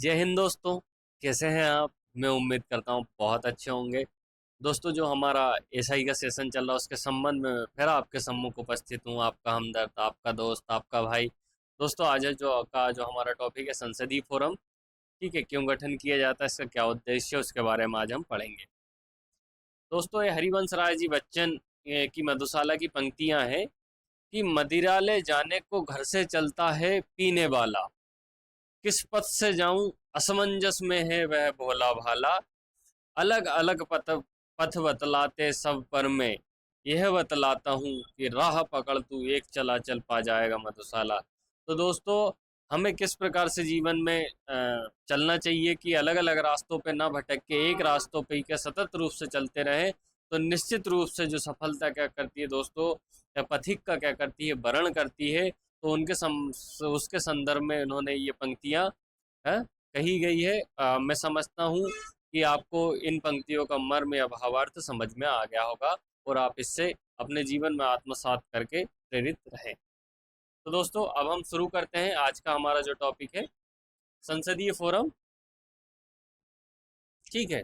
जय हिंद दोस्तों। कैसे हैं आप? मैं उम्मीद करता हूँ बहुत अच्छे होंगे। दोस्तों, जो हमारा एसआई का सेशन चल रहा है उसके संबंध में फिर आपके सम्मुख उपस्थित हूँ, आपका हमदर्द, आपका दोस्त, आपका भाई। दोस्तों, आज जो हमारा टॉपिक है संसदीय फोरम। ठीक है, क्यों गठन किया जाता है, इसका क्या उद्देश्य है, उसके बारे में आज हम पढ़ेंगे। दोस्तों, ये हरिवंश राय जी बच्चन की मधुशाला की पंक्तियां हैं कि मदिरा ले जाने को घर से चलता है पीने वाला, किस पथ से जाऊं असमंजस में है वह भोला भाला, अलग अलग पथ बतलाते सब पर मैं यह बतलाता हूँ कि राह पकड़ तू एक चला चल पा जाएगा मधुशाला। तो दोस्तों, हमें किस प्रकार से जीवन में चलना चाहिए कि अलग अलग रास्तों पे ना भटक के एक रास्तों पे ही क्या सतत रूप से चलते रहे, तो निश्चित रूप से जो सफलता क्या करती है दोस्तों, या पथिक का क्या करती है, वर्ण करती है। तो उसके संदर्भ में इन्होंने ये पंक्तियां है कही गई है। मैं समझता हूँ कि आपको इन पंक्तियों का मर्म या भावार्थ समझ में आ गया होगा और आप इससे अपने जीवन में आत्मसात करके प्रेरित रहें। तो दोस्तों, अब हम शुरू करते हैं आज का हमारा जो टॉपिक है, संसदीय फोरम। ठीक है,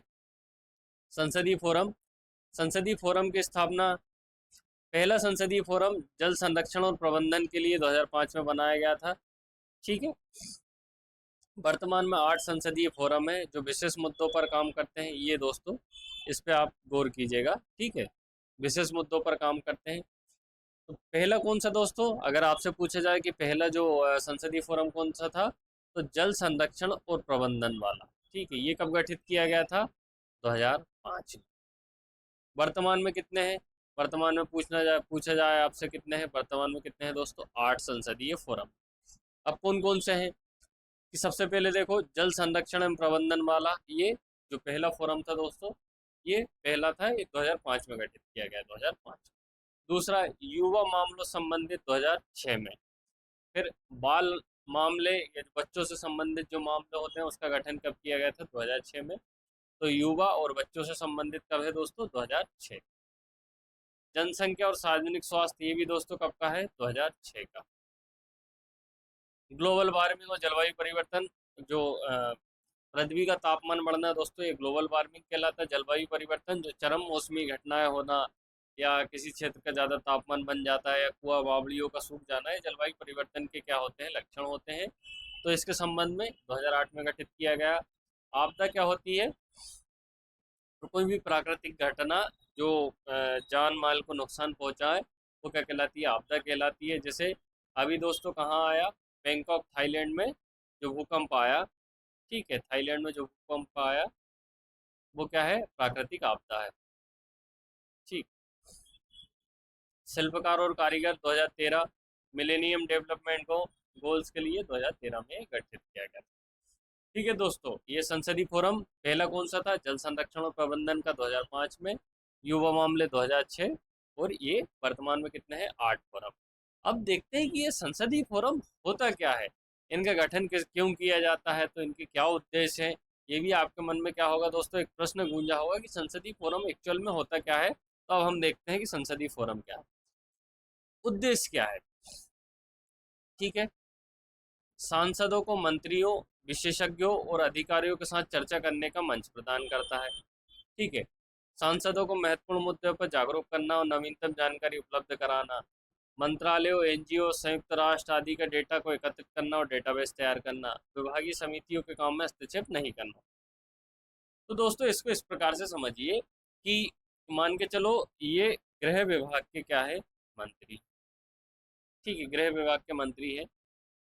संसदीय फोरम। संसदीय फोरम की स्थापना, पहला संसदीय फोरम जल संरक्षण और प्रबंधन के लिए 2005 में बनाया गया था। ठीक है, वर्तमान में 8 संसदीय फोरम है जो विशेष मुद्दों पर काम करते हैं। ये दोस्तों, इस पे आप गौर कीजिएगा। ठीक है, विशेष मुद्दों पर काम करते हैं। तो पहला कौन सा दोस्तों, अगर आपसे पूछा जाए कि पहला जो संसदीय फोरम कौन सा था, तो जल संरक्षण और प्रबंधन वाला। ठीक है, ये कब गठित किया गया था? 2005 में। वर्तमान में कितने हैं? वर्तमान में पूछा जाए आपसे कितने हैं, वर्तमान में कितने हैं दोस्तों? 8 संसदीय फोरम। अब कौन कौन से हैं कि सबसे पहले देखो, जल संरक्षण एवं प्रबंधन वाला, ये जो पहला फोरम था दोस्तों, ये पहला था, ये 2005 में गठित किया गया, 2005। दूसरा, युवा मामलों संबंधित 2006 में। फिर बाल मामले या बच्चों से संबंधित जो मामले होते हैं उसका गठन कब किया गया था? 2006 में। तो युवा और बच्चों से संबंधित कब है दोस्तों? 2006। जनसंख्या और सार्वजनिक स्वास्थ्य, ये भी दोस्तों कब का है? 2006 का। ग्लोबल वार्मिंग और जलवायु परिवर्तन, जो पृथ्वी का तापमान बढ़ना दोस्तों, ये ग्लोबल वार्मिंग कहलाता है। जलवायु परिवर्तन, जो चरम मौसमी घटनाएं होना या किसी क्षेत्र का ज़्यादा तापमान बन जाता है या कुआ बावड़ियों का सूख जाना, है जलवायु परिवर्तन के क्या होते हैं? लक्षण होते हैं। तो इसके संबंध में 2008 में गठित किया गया। आपदा क्या होती है? तो कोई भी प्राकृतिक घटना जो जान माल को नुकसान पहुंचाए, वो क्या कहलाती है? आपदा कहलाती है। जैसे अभी दोस्तों कहाँ आया? बैंकॉक थाईलैंड में जो भूकंप आया। ठीक है, थाईलैंड में जो भूकंप आया वो क्या है? प्राकृतिक आपदा है। ठीक। शिल्पकार और कारीगर 2013, मिलेनियम डेवलपमेंट को गोल्स के लिए 2013 में गठित किया गया। ठीक है दोस्तों, ये संसदीय फोरम पहला कौन सा था? जल संरक्षण और प्रबंधन का 2005 में, युवा मामले 2006, और ये वर्तमान में कितने हैं? 8 फोरम। अब देखते हैं कि ये संसदीय फोरम होता क्या है, इनका गठन क्यों किया जाता है, तो इनके क्या उद्देश्य है। ये भी आपके मन में क्या होगा दोस्तों? एक प्रश्न गूंजा होगा कि संसदीय फोरम एक्चुअल में होता क्या है। तो अब हम देखते हैं कि संसदीय फोरम क्या है, उद्देश्य क्या है। ठीक है, सांसदों को मंत्रियों, विशेषज्ञों और अधिकारियों के साथ चर्चा करने का मंच प्रदान करता है। ठीक है, सांसदों को महत्वपूर्ण मुद्दों पर जागरूक करना और नवीनतम जानकारी उपलब्ध कराना, मंत्रालयों, एनजीओ, संयुक्त राष्ट्र आदि का डेटा को एकत्रित करना और डेटाबेस तैयार करना, विभागीय समितियों के काम में हस्तक्षेप नहीं करना। तो दोस्तों, इसको इस प्रकार से समझिए कि मान के चलो ये गृह विभाग के क्या है? मंत्री। ठीक है, गृह विभाग के मंत्री है।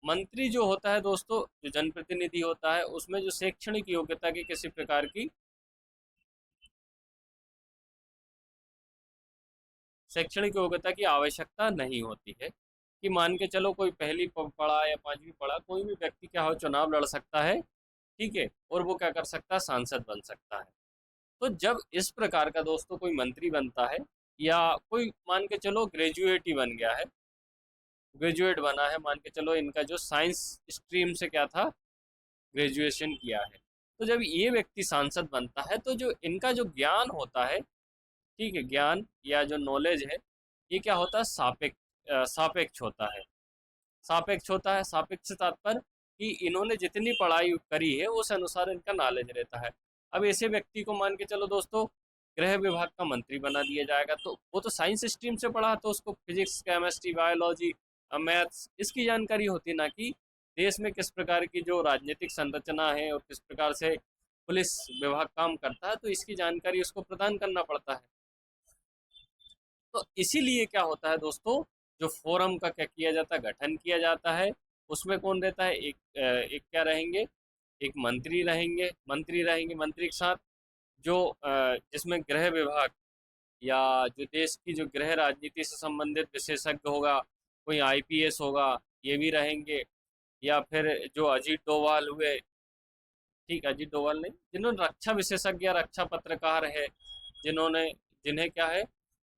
मंत्री जो होता है दोस्तों, जो जनप्रतिनिधि होता है, उसमें जो शैक्षणिक योग्यता की किसी प्रकार की शैक्षणिक योग्यता की आवश्यकता नहीं होती है। कि मान के चलो कोई पहली पढ़ा या 5वीं पढ़ा कोई भी व्यक्ति क्या हो, चुनाव लड़ सकता है। ठीक है, और वो क्या कर सकता है? सांसद बन सकता है। तो जब इस प्रकार का दोस्तों कोई मंत्री बनता है, या कोई मान के चलो ग्रेजुएट ही बन गया है, ग्रेजुएट बना है, मान के चलो इनका जो साइंस स्ट्रीम से क्या था? ग्रेजुएशन किया है। तो जब ये व्यक्ति सांसद बनता है, तो जो इनका जो ज्ञान होता है, ठीक है, ज्ञान या जो नॉलेज है, ये क्या होता है? सापेक्ष होता है। सापेक्ष होता है। सापेक्ष से तात्पर्य कि इन्होंने जितनी पढ़ाई करी है उस अनुसार इनका नॉलेज रहता है। अब ऐसे व्यक्ति को मान के चलो दोस्तों गृह विभाग का मंत्री बना दिया जाएगा, तो वो तो साइंस स्ट्रीम से पढ़ा, तो उसको फिजिक्स, केमिस्ट्री, बायोलॉजी, मैथ्स इसकी जानकारी होती, ना कि देश में किस प्रकार की जो राजनीतिक संरचना है और किस प्रकार से पुलिस विभाग काम करता है, तो इसकी जानकारी उसको प्रदान करना पड़ता है। तो इसीलिए क्या होता है दोस्तों, जो फोरम का क्या किया जाता है, गठन किया जाता है। उसमें कौन रहता है, एक क्या रहेंगे, एक मंत्री रहेंगे, मंत्री के साथ जो जिसमें गृह विभाग या जो देश की जो गृह राजनीति से संबंधित विशेषज्ञ होगा, कोई आईपीएस होगा, ये भी रहेंगे। या फिर जो अजीत डोभाल हुए, ठीक, अजीत डोभाल नहीं, जिन्होंने रक्षा विशेषज्ञ या रक्षा पत्रकार है, जिन्होंने जिन्हें क्या है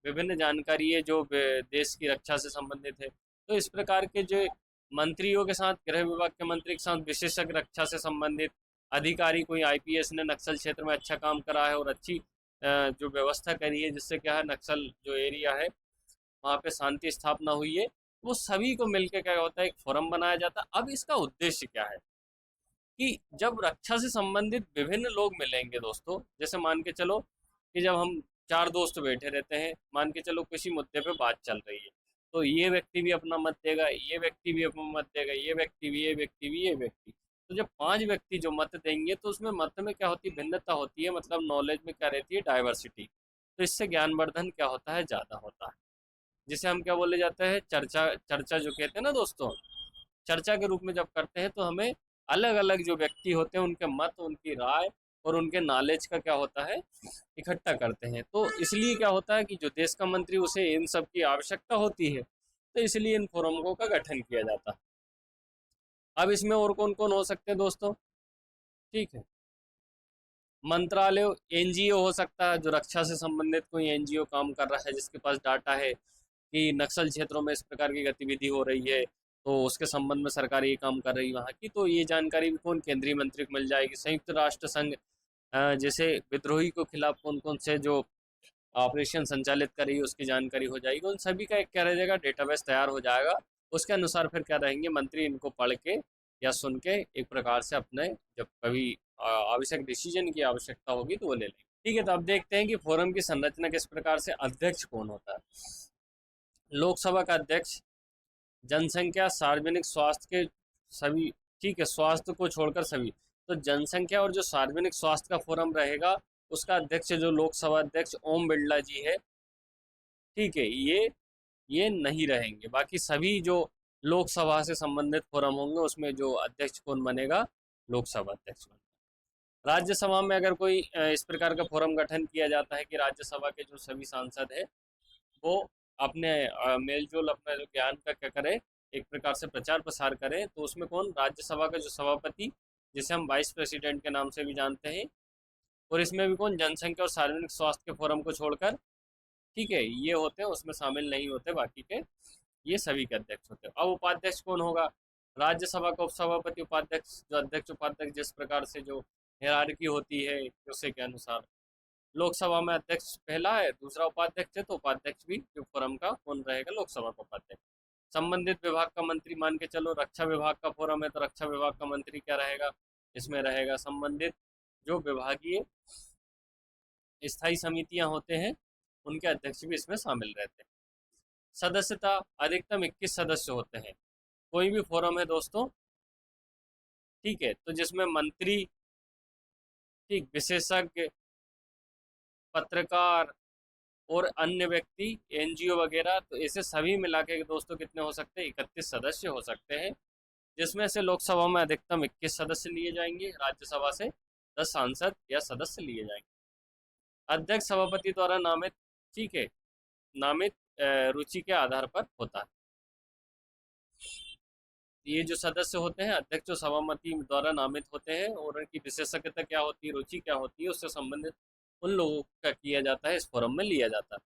विभिन्न जानकारी है जो देश की रक्षा से संबंधित है। तो इस प्रकार के जो मंत्रियों के साथ, गृह विभाग के मंत्री के साथ विशेषज्ञ रक्षा से संबंधित अधिकारी, कोई आईपीएस ने नक्सल क्षेत्र में अच्छा काम करा है और अच्छी जो व्यवस्था करी है जिससे क्या है नक्सल जो एरिया है वहाँ पे शांति स्थापना हुई है, वो सभी को मिलकर क्या होता है एक फोरम बनाया जाता है। अब इसका उद्देश्य क्या है कि जब रक्षा से संबंधित विभिन्न लोग मिलेंगे दोस्तों, जैसे मान के चलो कि जब हम चार दोस्त बैठे रहते हैं, मान के चलो किसी मुद्दे पे बात चल रही है, तो ये व्यक्ति भी अपना मत देगा, ये व्यक्ति भी अपना मत देगा, ये व्यक्ति भी, ये व्यक्ति भी, ये व्यक्ति, तो जब पांच व्यक्ति जो मत देंगे तो उसमें मत में क्या होती है, भिन्नता होती है, मतलब नॉलेज में क्या रहती है, डाइवर्सिटी। तो इससे ज्ञानवर्धन क्या होता है, ज्यादा होता है, जिसे हम क्या बोले जाते हैं, चर्चा। चर्चा जो कहते हैं ना दोस्तों, चर्चा के रूप में जब करते हैं तो हमें अलग अलग जो व्यक्ति होते हैं उनके मत, उनकी राय और उनके नॉलेज का क्या होता है इकट्ठा करते हैं। तो इसलिए क्या होता है कि जो देश का मंत्री, उसे इन सब की आवश्यकता होती है, तो इसलिए इन फोरमों का गठन किया जाता है। अब इसमें और कौन कौन हो सकते हैं दोस्तों, ठीक है, मंत्रालय, एनजीओ हो सकता है, जो रक्षा से संबंधित कोई एनजीओ काम कर रहा है जिसके पास डाटा है कि नक्सल क्षेत्रों में इस प्रकार की गतिविधि हो रही है, तो उसके संबंध में सरकार ये काम कर रही है वहाँ की, तो ये जानकारी भी कौन, केंद्रीय मंत्री को मिल जाएगी। संयुक्त राष्ट्र संघ जैसे विद्रोही को खिलाफ कौन कौन से जो ऑपरेशन संचालित कर रही है उसकी जानकारी हो जाएगी, उन सभी का एक क्या रह जाएगा, डेटाबेस तैयार हो जाएगा। उसके अनुसार फिर क्या रहेंगे, मंत्री इनको पढ़ के या सुन के एक प्रकार से अपने जब कभी आवश्यक डिसीजन की आवश्यकता होगी तो वो ले लेंगे। ठीक है, तो अब देखते हैं कि फोरम की संरचना किस प्रकार से, अध्यक्ष कौन होता है। लोकसभा का अध्यक्ष जनसंख्या, सार्वजनिक स्वास्थ्य के सभी, ठीक है, स्वास्थ्य को छोड़कर सभी, तो जनसंख्या और जो सार्वजनिक स्वास्थ्य का फोरम रहेगा उसका अध्यक्ष जो लोकसभा अध्यक्ष ओम बिरला जी है, ठीक है, ये नहीं रहेंगे। बाकी सभी जो लोकसभा से संबंधित फोरम होंगे उसमें जो अध्यक्ष कौन बनेगा, लोकसभा अध्यक्ष बनेगा। राज्यसभा में अगर कोई इस प्रकार का फोरम गठन किया जाता है कि राज्यसभा के जो सभी सांसद है वो अपने मेलजोल, अपना जो ज्ञान का क्या करे, एक प्रकार से प्रचार प्रसार करें, तो उसमें कौन, राज्यसभा का जो सभापति, जिसे हम वाइस प्रेसिडेंट के नाम से भी जानते हैं, और इसमें भी कौन, जनसंख्या और सार्वजनिक स्वास्थ्य के फोरम को छोड़कर, ठीक है, ये होते हैं, उसमें शामिल नहीं होते बाकी के, ये सभी के अध्यक्ष होते हैं। अब उपाध्यक्ष कौन होगा, राज्यसभा का उपसभापति, उपाध्यक्ष, जो अध्यक्ष उपाध्यक्ष जिस प्रकार से जो हायरार्की होती है उसी के अनुसार, लोकसभा में अध्यक्ष पहला है, दूसरा उपाध्यक्ष है, तो उपाध्यक्ष भी जो फोरम का कौन रहेगा, लोकसभा का उपाध्यक्ष। संबंधित विभाग का मंत्री, मान के चलो रक्षा विभाग का फोरम है तो रक्षा विभाग का मंत्री क्या रहेगा, इसमें रहेगा संबंधित जो विभागीय स्थायी समितियां होते हैं उनके अध्यक्ष भी इसमें शामिल रहते हैं। सदस्यता, अधिकतम 21 सदस्य होते हैं कोई भी फोरम है दोस्तों, ठीक है, तो जिसमें मंत्री, ठीक, विशेषज्ञ, पत्रकार और अन्य व्यक्ति, एनजीओ वगैरह, तो ऐसे सभी मिला के दोस्तों कितने हो सकते हैं, 31 सदस्य हो सकते हैं, जिसमें से लोकसभा में अधिकतम 21 सदस्य लिए जाएंगे, राज्यसभा से 10 सांसद या सदस्य लिए जाएंगे। अध्यक्ष सभापति द्वारा नामित, ठीक है, नामित रुचि के आधार पर होता है। ये जो सदस्य होते हैं अध्यक्ष जो सभापति द्वारा नामित होते हैं और उनकी विशेषज्ञता क्या होती है, रुचि क्या होती है, उससे संबंधित उन लोगों का किया जाता है, इस फोरम में लिया जाता है।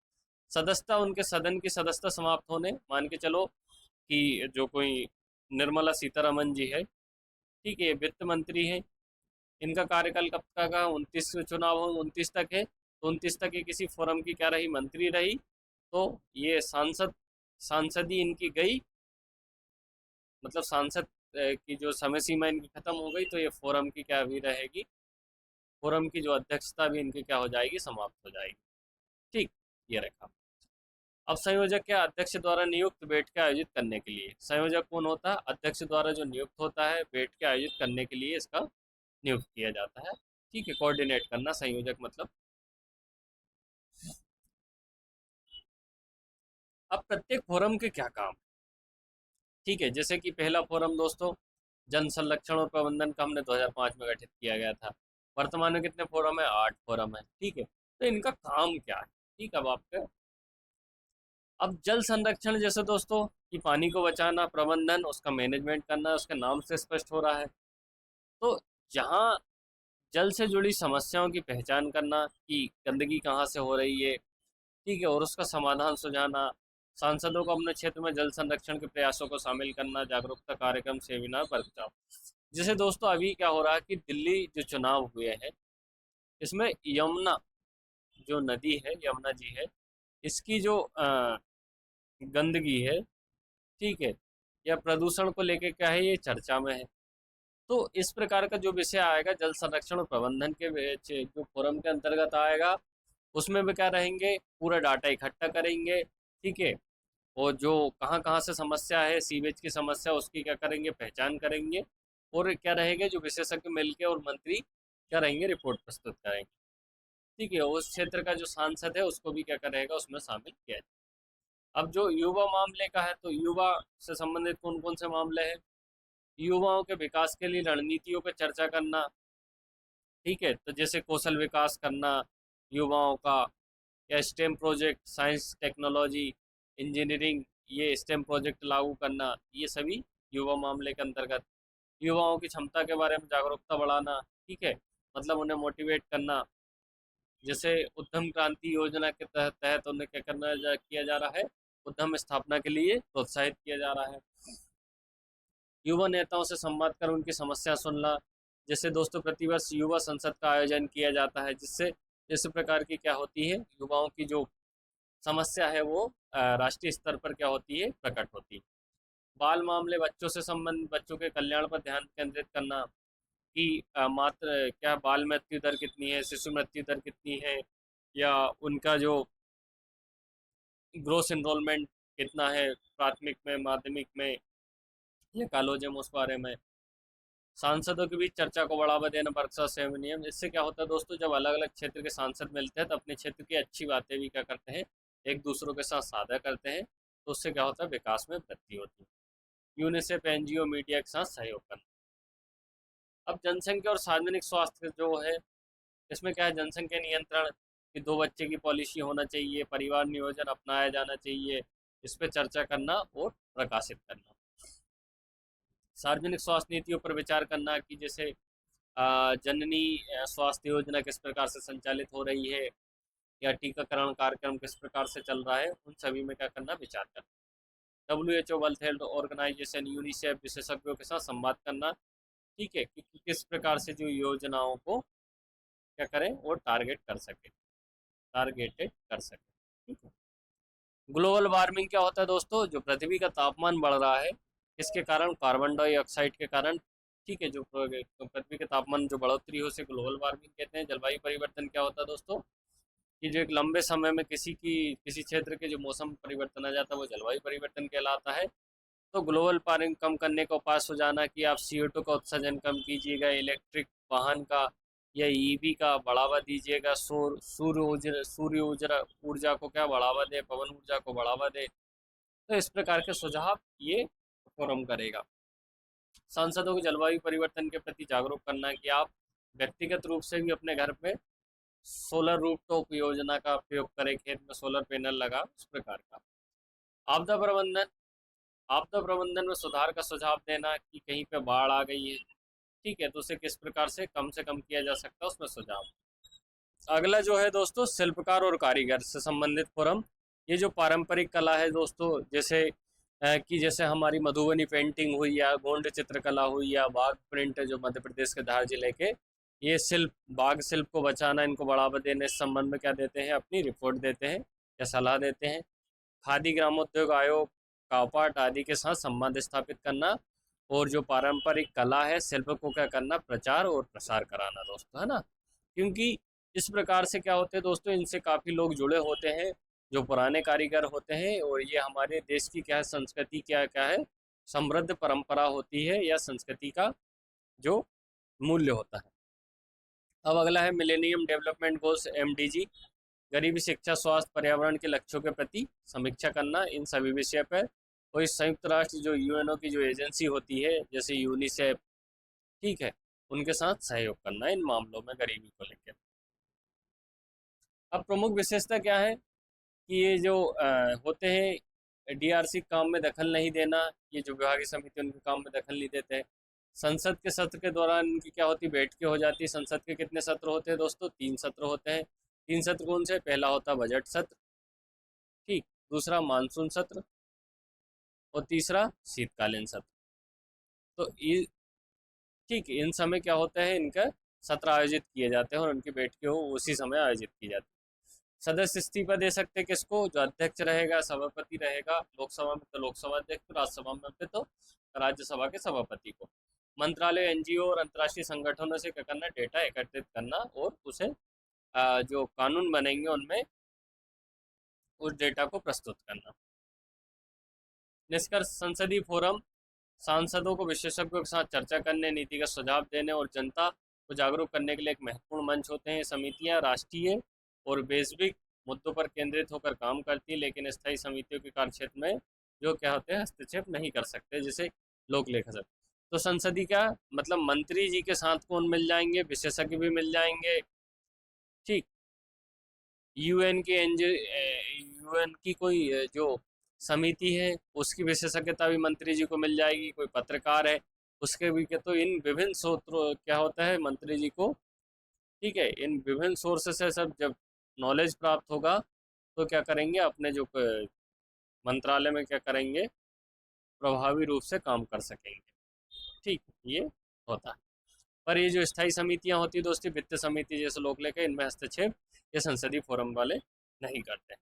सदस्यता, उनके सदन की सदस्यता समाप्त होने, मान के चलो कि जो कोई निर्मला सीतारमन जी है, ठीक है, वित्त मंत्री है, इनका कार्यकाल कब तक का, 29 चुनाव हो 29 तक है, तो 29 तक ये किसी फोरम की क्या रही, मंत्री रही, तो ये सांसदी इनकी गई, मतलब सांसद की जो समय सीमा इनकी खत्म हो गई, तो ये फोरम की क्या भी रहेगी, फोरम की जो अध्यक्षता भी इनकी क्या हो जाएगी, समाप्त हो जाएगी। ठीक, ये रखा। अब संयोजक क्या, अध्यक्ष द्वारा नियुक्त बैठक आयोजित करने के लिए। संयोजक कौन होता है, अध्यक्ष द्वारा जो नियुक्त होता है बैठक आयोजित करने के लिए इसका नियुक्त किया जाता है। ठीक है, कोऑर्डिनेट करना संयोजक मतलब। अब प्रत्येक फोरम के क्या काम। ठीक है, जैसे कि पहला फोरम दोस्तों जन संरक्षण और प्रबंधन का हमने 2005 में गठित किया गया था। वर्तमान में कितने फोरम है, 8 फोरम है। ठीक है, तो इनका काम क्या है। ठीक है, अब आपके अब जल संरक्षण जैसे दोस्तों कि पानी को बचाना, प्रबंधन उसका मैनेजमेंट करना, उसके नाम से स्पष्ट हो रहा है। तो जहाँ जल से जुड़ी समस्याओं की पहचान करना कि गंदगी कहाँ से हो रही है, ठीक है, और उसका समाधान सुझाना, सांसदों को अपने क्षेत्र में जल संरक्षण के प्रयासों को शामिल करना, जागरूकता कार्यक्रम, सेमिनार, वर्कशॉप। जैसे दोस्तों अभी क्या हो रहा है कि दिल्ली जो चुनाव हुए हैं, इसमें यमुना जो नदी है, यमुना जी है, इसकी जो गंदगी है, ठीक है, या प्रदूषण को लेके क्या है, ये चर्चा में है। तो इस प्रकार का जो विषय आएगा जल संरक्षण और प्रबंधन के जो फोरम के अंतर्गत आएगा, उसमें भी क्या रहेंगे, पूरा डाटा इकट्ठा करेंगे। ठीक है, और जो कहाँ कहाँ से समस्या है, सीवेज की समस्या, उसकी क्या करेंगे, पहचान करेंगे। और क्या रहेंगे, जो विशेषज्ञ मिलके और मंत्री क्या रहेंगे, रिपोर्ट प्रस्तुत करेंगे। ठीक है, उस क्षेत्र का जो सांसद है उसको भी क्या करेगा, उसमें शामिल किया जाए। अब जो युवा मामले का है, तो युवा से संबंधित कौन कौन से मामले हैं, युवाओं के विकास के लिए रणनीतियों पर चर्चा करना। ठीक है, तो जैसे कौशल विकास करना युवाओं का, या stem project, science technology engineering, ये स्टेम प्रोजेक्ट लागू करना, ये सभी युवा मामले के अंतर्गत। युवाओं की क्षमता के बारे में जागरूकता बढ़ाना। ठीक है, मतलब उन्हें मोटिवेट करना। जैसे उद्यम क्रांति योजना के तहत उन्हें क्या किया जा रहा है, उद्यम स्थापना के लिए प्रोत्साहित किया जा रहा है। युवा नेताओं से संवाद कर उनकी समस्या सुनना। जैसे दोस्तों प्रतिवर्ष युवा संसद का आयोजन किया जाता है, जिससे इस प्रकार की क्या होती है, युवाओं की जो समस्या है वो राष्ट्रीय स्तर पर क्या होती है, प्रकट होती है। बाल मामले, बच्चों से संबंधित बच्चों के कल्याण पर ध्यान केंद्रित करना कि मात्र क्या बाल मृत्यु दर कितनी है, शिशु मृत्यु दर कितनी है, या उनका जो ग्रोस इनरोलमेंट कितना है, प्राथमिक में, माध्यमिक में, या कॉलेज में, उस बारे में। सांसदों के बीच चर्चा को बढ़ावा देना, वर्कशॉप सेमिनार। इससे क्या होता है दोस्तों, जब अलग अलग क्षेत्र के सांसद मिलते हैं तो अपने क्षेत्र की अच्छी बातें भी क्या करते हैं, एक दूसरों के साथ साझा करते हैं। तो उससे क्या होता है, विकास में वृद्धि होती है। यूनिसेफ, एनजीओ, मीडिया के साथ सहयोग करना। अब जनसंख्या और सार्वजनिक स्वास्थ्य जो है, इसमें क्या है, जनसंख्या नियंत्रण कि 2 बच्चे की पॉलिसी होना चाहिए, परिवार नियोजन अपनाया जाना चाहिए, इस पर चर्चा करना और प्रकाशित करना। सार्वजनिक स्वास्थ्य नीतियों पर विचार करना कि जैसे जननी स्वास्थ्य योजना किस प्रकार से संचालित हो रही है, या टीकाकरण कार्यक्रम किस प्रकार से चल रहा है, उन सभी में क्या करना, विचार करना। WHO, World Health Organization, UNICEF विशेषज्ञों के साथ संवाद करना। ठीक है, कि किस प्रकार से जो योजनाओं को क्या करें, वो टारगेटेड कर सके। ठीक है, ग्लोबल वार्मिंग क्या होता है दोस्तों, जो पृथ्वी का तापमान बढ़ रहा है, इसके कारण कार्बन डाइऑक्साइड के कारण। ठीक है, जो पृथ्वी के तापमान जो बढ़ोतरी हो, उसे ग्लोबल वार्मिंग कहते हैं। जलवायु परिवर्तन क्या होता है दोस्तों, कि जो एक लंबे समय में किसी क्षेत्र के जो मौसम परिवर्तन आ जाता है, वो जलवायु परिवर्तन कहलाता है। तो ग्लोबल वार्मिंग कम करने का उपाय सुझाना कि आप CO2 का उत्सर्जन कम कीजिएगा, इलेक्ट्रिक वाहन का या EV का बढ़ावा दीजिएगा, सूर्य ऊर्जा ऊर्जा को क्या बढ़ावा दे, पवन ऊर्जा को बढ़ावा दे। तो इस प्रकार के सुझाव ये फोरम करेगा। सांसदों को जलवायु परिवर्तन के प्रति जागरूक करना कि आप व्यक्तिगत रूप से भी अपने घर पे सोलर रूफटॉप योजना का प्रयोग करें, खेत में सोलर पैनल लगा, उस प्रकार का। आपदा प्रबंधन, आपदा प्रबंधन में सुधार का सुझाव देना कि कहीं पे बाढ़ आ गई है, ठीक है, तो उसे किस प्रकार से कम किया जा सकता है, उसमें सुझाव। अगला जो है दोस्तों शिल्पकार और कारीगर से संबंधित फोरम। ये जो पारंपरिक कला है दोस्तों, जैसे कि जैसे हमारी मधुबनी पेंटिंग हुई, या गोंड चित्रकला हुई, या बाघ प्रिंट जो मध्य प्रदेश के धार जिले के, ये शिल्प, बाघ शिल्प को बचाना, इनको बढ़ावा देने, इस संबंध में क्या देते हैं, अपनी रिपोर्ट देते हैं या सलाह देते हैं। खादी ग्रामोद्योग आयोग, कापाट आदि के साथ संबंध स्थापित करना और जो पारंपरिक कला है, शिल्प को क्या करना, प्रचार और प्रसार कराना दोस्तों, है ना। क्योंकि इस प्रकार से क्या होते हैं दोस्तों, इनसे काफ़ी लोग जुड़े होते हैं जो पुराने कारीगर होते हैं, और ये हमारे देश की क्या है, संस्कृति क्या क्या है, समृद्ध परंपरा होती है, या संस्कृति का जो मूल्य होता है। अब अगला है मिलेनियम डेवलपमेंट गोल्स MDG, गरीबी, शिक्षा, स्वास्थ्य, पर्यावरण के लक्ष्यों के प्रति समीक्षा करना इन सभी विषय पर। और इस संयुक्त राष्ट्र जो UNO की जो एजेंसी होती है, जैसे यूनिसेफ, ठीक है, उनके साथ सहयोग करना इन मामलों में गरीबी को लेकर। अब प्रमुख विशेषता क्या है कि ये जो होते हैं, DRC काम में दखल नहीं देना, ये जो विभागीय समिति उनके काम में दखल नहीं देते हैं। संसद के सत्र के दौरान इनकी क्या होती है, बैठकें हो जाती है। संसद के कितने सत्र होते हैं दोस्तों, 3 सत्र होते हैं। 3 सत्र कौन से, पहला होता है बजट सत्र, ठीक, दूसरा मानसून सत्र, और तीसरा शीतकालीन सत्र। तो ये ठीक, इन समय क्या होता है, इनका सत्र आयोजित किए जाते हैं और उनकी बैठकें हो उसी समय आयोजित की जाती है। सदस्य इस्तीफा दे सकते हैं किसको, जो अध्यक्ष रहेगा, सभापति रहेगा, लोकसभा में तो लोकसभा अध्यक्ष, राज्यसभा में तो राज्यसभा के सभापति को। मंत्रालय, NGO और अंतर्राष्ट्रीय संगठनों से क्या करना, डेटा एकत्रित करना और उसे जो कानून बनेंगे उनमें उस डेटा को प्रस्तुत करना। निष्कर्ष, संसदीय फोरम सांसदों को विशेषज्ञों के साथ चर्चा करने, नीतिगत सुझाव देने और जनता को जागरूक करने के लिए एक महत्वपूर्ण मंच होते हैं। समितियां राष्ट्रीय और वैश्विक मुद्दों पर केंद्रित होकर काम करती है, लेकिन स्थायी समितियों के कार्यक्षेत्र में जो क्या होते हैं, हस्तक्षेप नहीं कर सकते, जैसे लोक लेखा समिति। तो संसदीय क्या मतलब, मंत्री जी के साथ कौन मिल जाएंगे, विशेषज्ञ भी मिल जाएंगे, ठीक। UN की कोई जो समिति है उसकी विशेषज्ञता भी मंत्री जी को मिल जाएगी। कोई पत्रकार है उसके भी, तो इन विभिन्न स्रोतों क्या होता है, मंत्री जी को, ठीक है, इन विभिन्न सोर्सेस से सब जब नॉलेज प्राप्त होगा तो क्या करेंगे, अपने जो मंत्रालय में क्या करेंगे, प्रभावी रूप से काम कर सकेंगे, ठीक, ये होता है। पर ये जो स्थायी समितियां होती है दोस्तों, वित्त समिति जैसे लोग लेकर, इनमें हस्तक्षेप ये संसदीय फोरम वाले नहीं करते।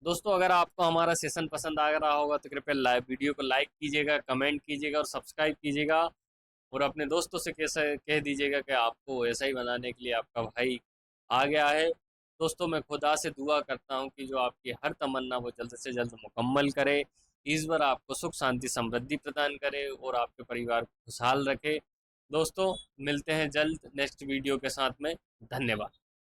दोस्तों अगर आपको हमारा सेशन पसंद आ रहा होगा तो कृपया वीडियो को लाइक कीजिएगा, कमेंट कीजिएगा और सब्सक्राइब कीजिएगा, और अपने दोस्तों से कैसे कह दीजिएगा कि आपको ऐसा ही बनाने के लिए आपका भाई आ गया है। दोस्तों मैं खुदा से दुआ करता हूँ कि जो आपकी हर तमन्ना वो जल्द से जल्द मुकम्मल करे। ईश्वर आपको सुख शांति समृद्धि प्रदान करे और आपके परिवार को खुशहाल रखे। दोस्तों मिलते हैं जल्द नेक्स्ट वीडियो के साथ में। धन्यवाद।